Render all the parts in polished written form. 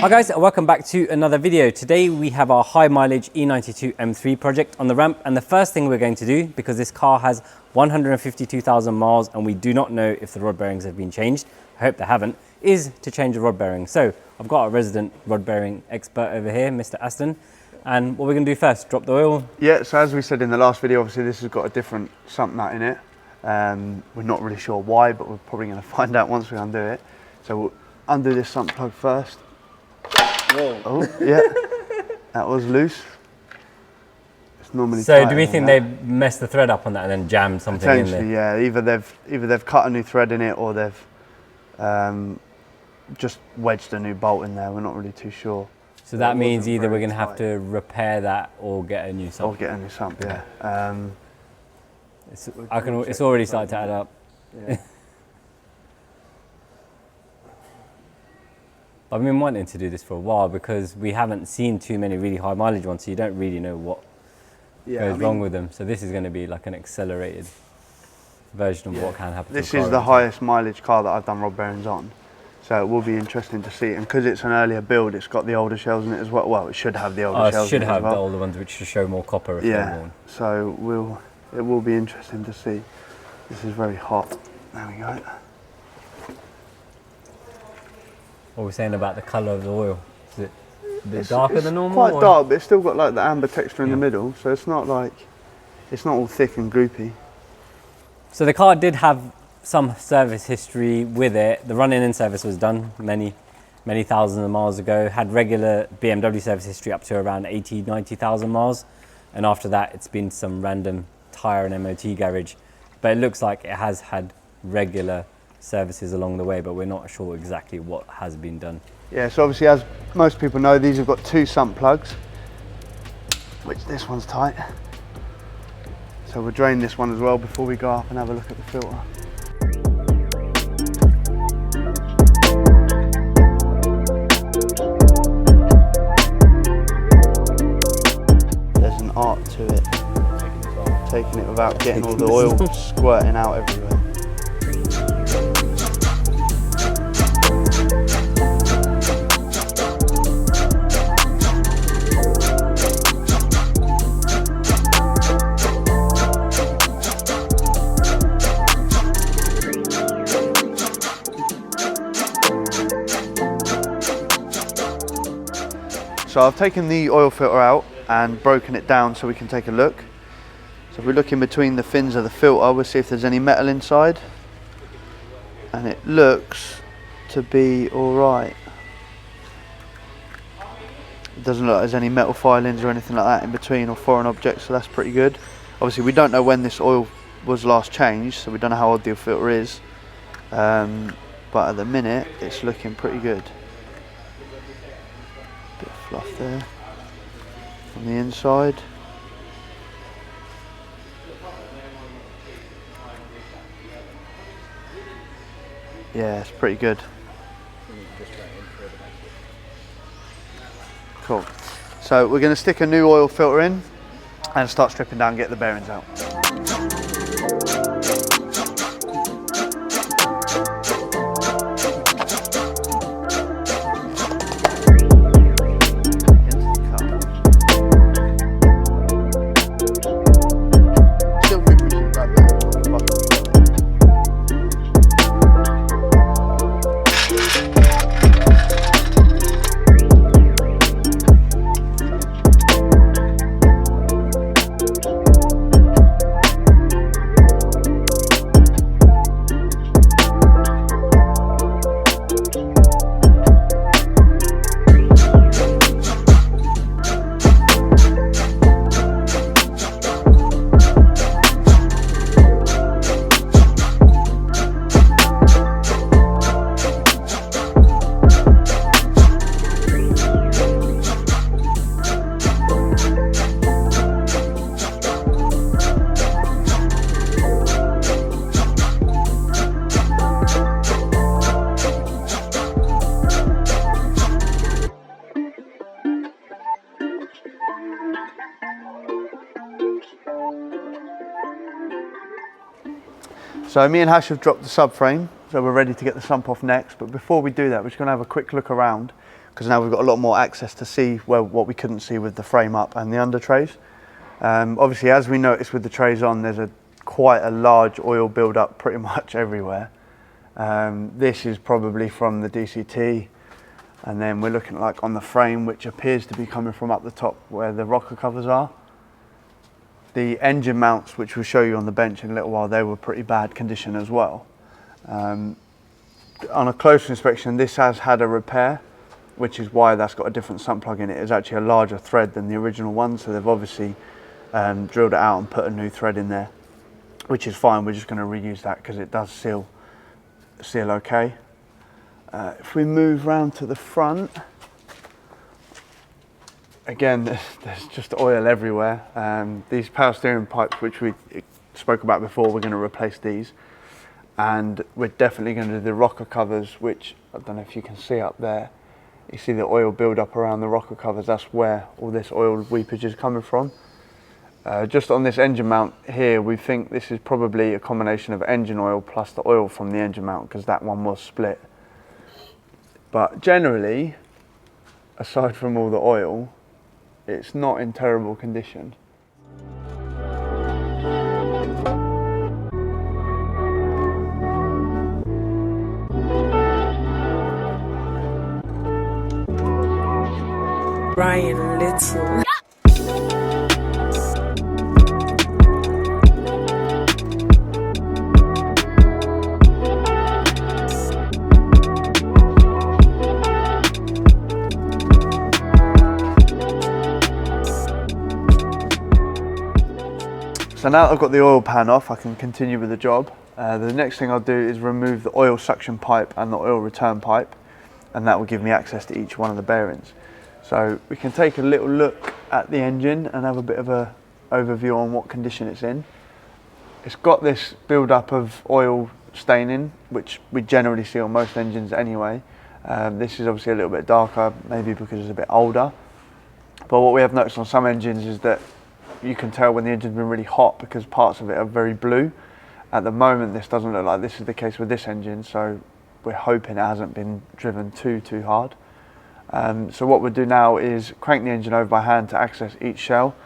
Hi guys, welcome back to another video. Today we have our High Mileage E92 M3 project on the ramp, and the first thing we're going to do, because this car has 152,000 miles and we do not know if the rod bearings have been changed, I hope they haven't, is to change the rod bearing. So I've got a resident rod bearing expert over here, Mr. Aston, and what we're going to do first, drop the oil. Yeah, so as we said in the last video, obviously this has got a different sump nut in it. We're not really sure why, but we're probably going to find out once we undo it. So we'll undo this sump plug first. Whoa. Oh, yeah, that was loose. It's normally so do we think they messed the thread up on that and then jammed something in there? Yeah, either they've cut a new thread in it or they've just wedged a new bolt in there. We're not really too sure. So that means either we're going to have to repair that or get a new sump. Or get a new sump, yeah. It's already started to add up. Yeah. I've been wanting to do this for a while because we haven't seen too many really high mileage ones, so you don't really know what goes wrong with them. So this is going to be like an accelerated version of what can happen. This is the highest mileage car that I've done rod bearings on, so it will be interesting to see. And because it's an earlier build, it's got the older shells in it as well. Well, it should have the older shells. It should have the older ones, which should show more copper if they're worn. So it will be interesting to see. This is very hot. There we go. What are we saying about the colour of the oil? Is it a bit darker than normal? Quite dark, but it's still got like the amber texture in the middle, so it's not all thick and gloopy. So the car did have some service history with it. The run-in service was done many thousands of miles ago. Had regular BMW service history up to around 90,000 miles, and after that it's been some random tyre and MOT garage. But it looks like it has had regular services along the way, but we're not sure exactly what has been done. Yeah, so obviously, as most people know, these have got two sump plugs, which this one's tight. So we'll drain this one as well before we go up and have a look at the filter. There's an art to it, taking it without getting all the oil squirting out everywhere. So I've taken the oil filter out and broken it down so we can take a look. So if we look in between the fins of the filter, we'll see if there's any metal inside. And it looks to be all right. It doesn't look like there's any metal filings or anything like that in between or foreign objects, so that's pretty good. Obviously we don't know when this oil was last changed, so we don't know how old the filter is. But at the minute, it's looking pretty good. Bit of fluff there on the inside. Yeah, it's pretty good. Cool. So we're going to stick a new oil filter in and start stripping down and get the bearings out. So me and Hash have dropped the subframe, so we're ready to get the sump off next. But before we do that, we're just going to have a quick look around, because now we've got a lot more access to see what we couldn't see with the frame up and the under trays. Obviously, as we noticed with the trays on, there's quite a large oil build up pretty much everywhere. This is probably from the DCT, and then we're looking like on the frame, which appears to be coming from up the top where the rocker covers are. The engine mounts, which we'll show you on the bench in a little while, they were pretty bad condition as well. On a closer inspection, this has had a repair, which is why that's got a different sump plug in it. It's actually a larger thread than the original one, so they've obviously drilled it out and put a new thread in there, which is fine. We're just going to reuse that because it does seal okay. If we move round to the front, again, there's just oil everywhere. These power steering pipes, which we spoke about before, we're going to replace these, and we're definitely going to do the rocker covers, which I don't know if you can see up there. You see the oil build up around the rocker covers. That's where all this oil weepage is coming from. Just on this engine mount here, we think this is probably a combination of engine oil plus the oil from the engine mount, because that one was split. But generally, aside from all the oil, it's not in terrible condition. Brian Little. So now that I've got the oil pan off, I can continue with the job. The next thing I'll do is remove the oil suction pipe and the oil return pipe, and that will give me access to each one of the bearings. So we can take a little look at the engine and have a bit of a overview on what condition it's in. It's got this build up of oil staining, which we generally see on most engines anyway. This is obviously a little bit darker, maybe because it's a bit older. But what we have noticed on some engines is that you can tell when the engine's been really hot because parts of it are very blue. At the moment, this doesn't look like this is the case with this engine, so we're hoping it hasn't been driven too hard. So what we'll do now is crank the engine over by hand to access each shell.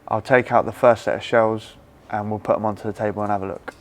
I'll take out the first set of shells and we'll put them onto the table and have a look.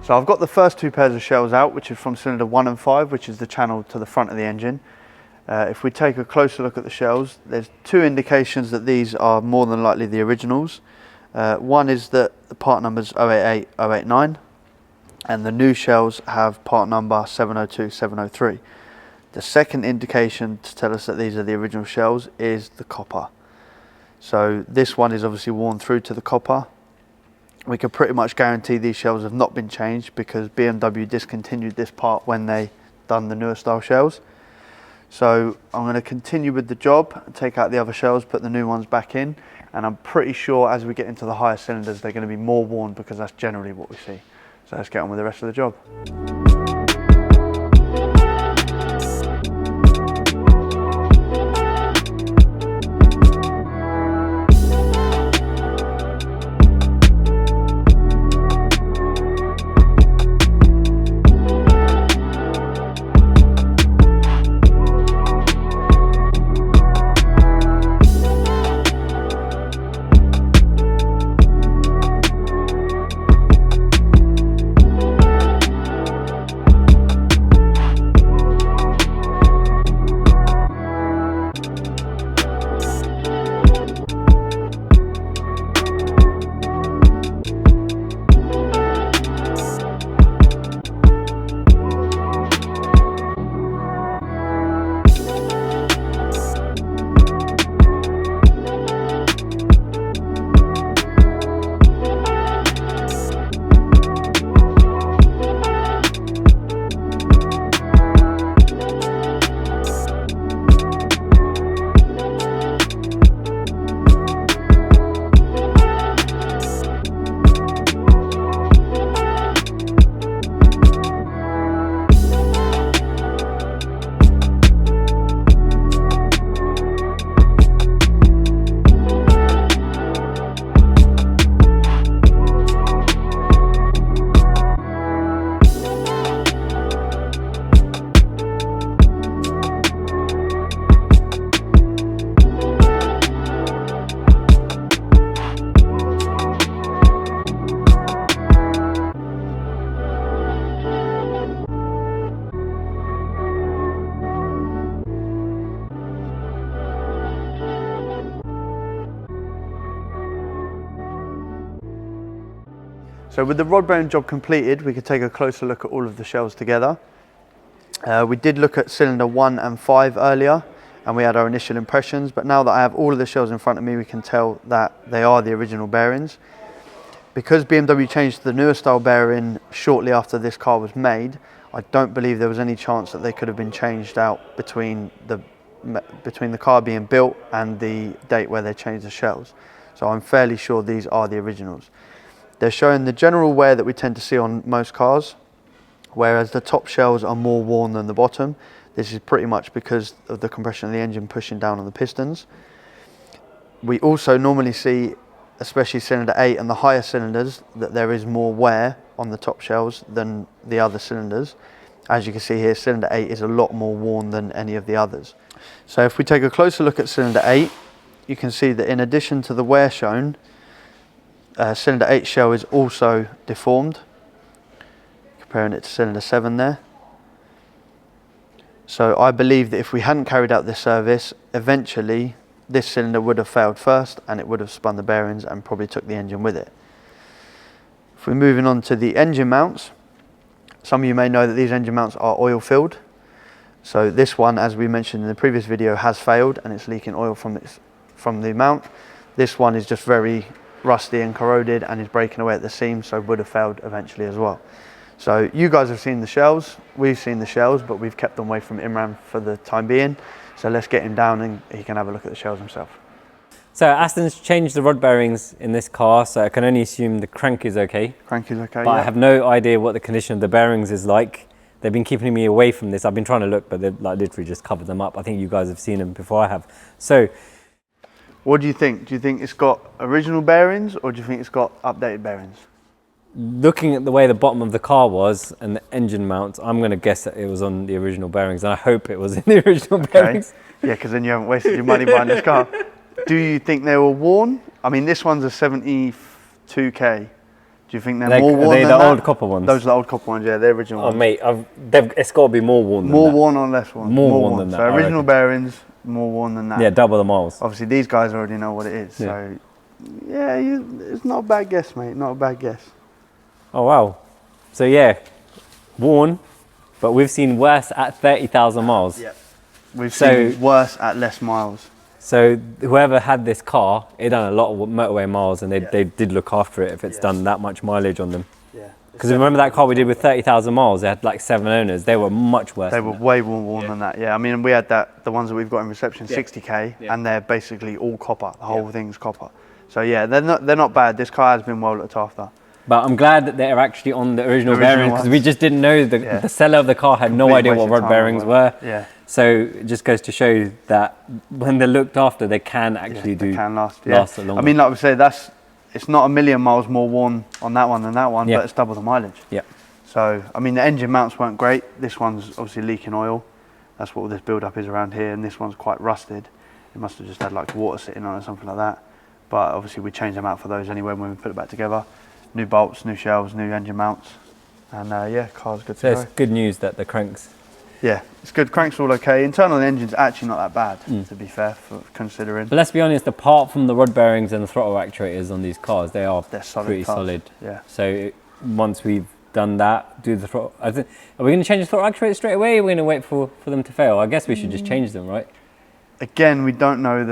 So I've got the first two pairs of shells out, which is from cylinder 1 and 5, which is the channel to the front of the engine. If we take a closer look at the shells, there's two indications that these are more than likely the originals. One is that the part number's 088, 089, and the new shells have part number 702, 703. The second indication to tell us that these are the original shells is the copper. So this one is obviously worn through to the copper. We can pretty much guarantee these shells have not been changed because BMW discontinued this part when they done the newer style shells. So I'm going to continue with the job, take out the other shells, put the new ones back in, and I'm pretty sure as we get into the higher cylinders they're going to be more worn because that's generally what we see. So let's get on with the rest of the job. So with the rod bearing job completed, we could take a closer look at all of the shells together. We did look at cylinder 1 and 5 earlier, and we had our initial impressions, but now that I have all of the shells in front of me, we can tell that they are the original bearings. Because BMW changed the newer style bearing shortly after this car was made, I don't believe there was any chance that they could have been changed out between the car being built and the date where they changed the shells. So I'm fairly sure these are the originals. They're showing the general wear that we tend to see on most cars, whereas the top shells are more worn than the bottom. This is pretty much because of the compression of the engine pushing down on the pistons. We also normally see, especially cylinder 8 and the higher cylinders, that there is more wear on the top shells than the other cylinders. As you can see here, cylinder 8 is a lot more worn than any of the others. So if we take a closer look at cylinder 8, you can see that in addition to the wear shown, cylinder 8 shell is also deformed, comparing it to cylinder 7 there. So I believe that if we hadn't carried out this service, eventually this cylinder would have failed first and it would have spun the bearings and probably took the engine with it. If we're moving on to the engine mounts, some of you may know that these engine mounts are oil filled. So this one, as we mentioned in the previous video, has failed and it's leaking oil from the mount. This one is just very rusty and corroded and is breaking away at the seam, so would have failed eventually as well. So you guys have seen the shells, we've seen the shells, but we've kept them away from Imran for the time being. So let's get him down and he can have a look at the shells himself. So Aston's changed the rod bearings in this car, so I can only assume the crank is okay. Crank is okay, But yeah. I have no idea what the condition of the bearings is like. They've been keeping me away from this. I've been trying to look, but they've like literally just covered them up. I think you guys have seen them before I have. So, what do you think? Do you think it's got original bearings or do you think it's got updated bearings? looking at the way the bottom of the car was and the engine mount, I'm going to guess that it was on the original bearings, and I hope it was in the original bearings. Yeah, because then you haven't wasted your money buying this car. Do you think they were worn? I mean, this one's a 72k. Do you think they're more worn than the that? old copper ones? Those are the old copper ones, yeah, they're original ones. Oh, mate, it's got to be more worn than that. More worn or less worn? More worn than that, So I original reckon. bearings, more worn than that. Yeah, double the miles. Obviously, these guys already know what it is. Yeah. So, yeah, it's not a bad guess, mate. Not a bad guess. Oh, wow. So, yeah, worn, but we've seen worse at 30,000 miles. Yeah. We've seen worse at less miles. So whoever had this car, it done a lot of motorway miles, and they did look after it if it's done that much mileage on them. Yeah. Because remember that car we did with 30,000 miles, they had like 7 owners. They were much worse. They were way more worn than that. Yeah, I mean, we had the ones that we've got in reception, 60k, and they're basically all copper. The whole thing's copper. So yeah, they're not bad. This car has been well looked after. But I'm glad that they're actually on the original bearings, because we just didn't know, the seller of the car had no idea what rod bearings were. Yeah. So it just goes to show you that when they're looked after, they can actually last a long. I mean, like we say, it's not a million miles more worn on that one than that one, but it's double the mileage. Yeah. So, I mean, the engine mounts weren't great. This one's obviously leaking oil. That's what all this build-up is around here, and this one's quite rusted. It must have just had like water sitting on it or something like that. But obviously we changed them out for those anyway when we put it back together. New bolts, new shells, new engine mounts, and yeah, car's good to go. So it's good news that the cranks. Yeah, it's good. Crank's all okay. Internal engine's actually not that bad, to be fair, for considering. But let's be honest, apart from the rod bearings and the throttle actuators on these cars, they're solid pretty cars. solid. Yeah. So once we've done that, do the throttle. Are we going to change the throttle actuator straight away? Or are we going to wait for them to fail? I guess we should just change them, right? Again, we don't know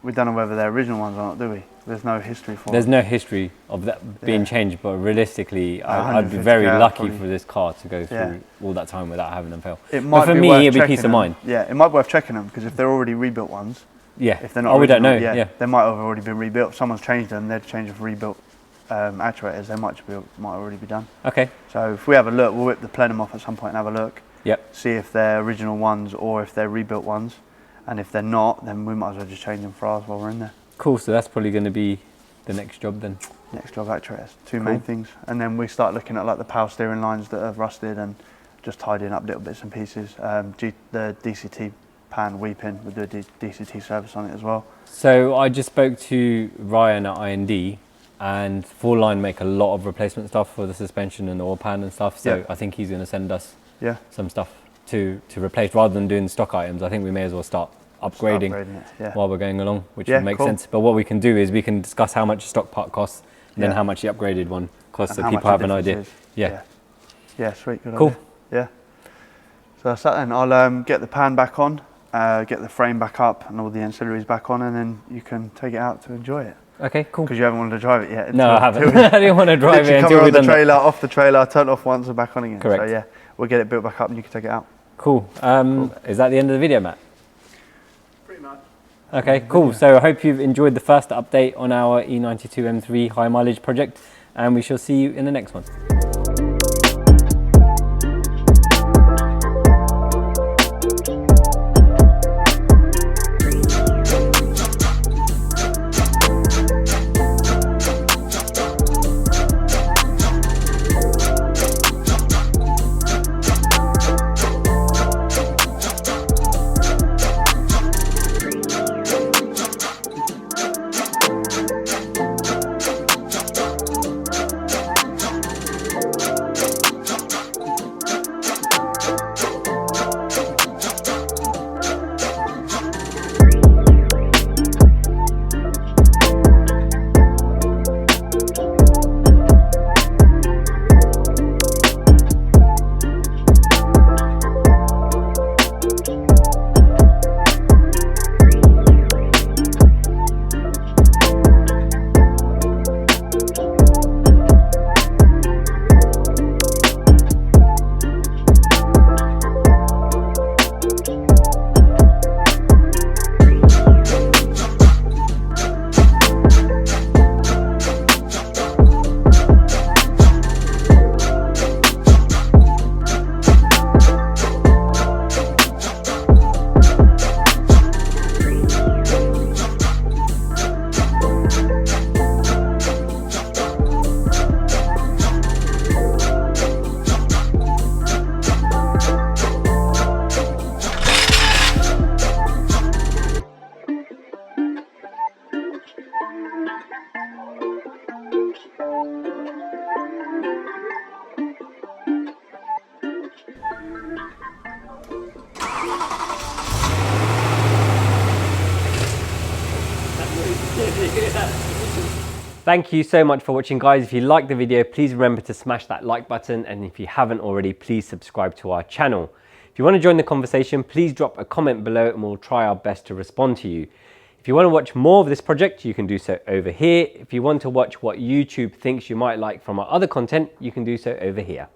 whether they're original ones or not, do we? There's no history for There's them. no history of that being changed, but realistically, I'd be 150 very hours lucky probably. for this car to go through all that time without having them fail. It might but for be me, worth it'd be checking peace of them. mind. Yeah, it might be worth checking them, because if they're already rebuilt ones, Yeah. if they're not we don't know. original, Yeah. they might have already been rebuilt. If someone's changed them, they've changed of rebuilt actuators. They might already be done. Okay. So if we have a look, we'll whip the plenum off at some point and have a look. Yep. See if they're original ones or if they're rebuilt ones. And if they're not, then we might as well just change them for ours while we're in there. Cool. So that's probably going to be the next job then. Next job, actuators. Two main things. And then we start looking at like the power steering lines that have rusted and just tidying up little bits and pieces. The DCT pan weeping, we'll do a DCT service on it as well. So I just spoke to Ryan at IND, and Full Line make a lot of replacement stuff for the suspension and the oil pan and stuff. So I think he's going to send us some stuff to replace rather than doing stock items. I think we may as well start upgrading it, while we're going along, which would make sense. But what we can do is we can discuss how much a stock part costs and then how much the upgraded one cost, and so how people much have the an idea. difference is. Yeah. Yeah, sweet, good Cool. idea. Yeah. So that's that then. I'll get the pan back on, get the frame back up and all the ancillaries back on, and then you can take it out to enjoy it. Okay, cool. Because you haven't wanted to drive it yet. No, I haven't. I didn't want to drive it until we've we've done done the trailer, off the trailer, turn it off once and back on again. Correct. So yeah, we'll get it built back up and you can take it out. Cool. Cool. Is that the end of the video, Matt? Pretty much. Okay, cool. So I hope you've enjoyed the first update on our E92 M3 high mileage project, and we shall see you in the next one. Thank you so much for watching, guys. If you liked the video, please remember to smash that like button, and if you haven't already, please subscribe to our channel. If you want to join the conversation, please drop a comment below and we'll try our best to respond to you. If you want to watch more of this project, you can do so over here. If you want to watch what YouTube thinks you might like from our other content, you can do so over here.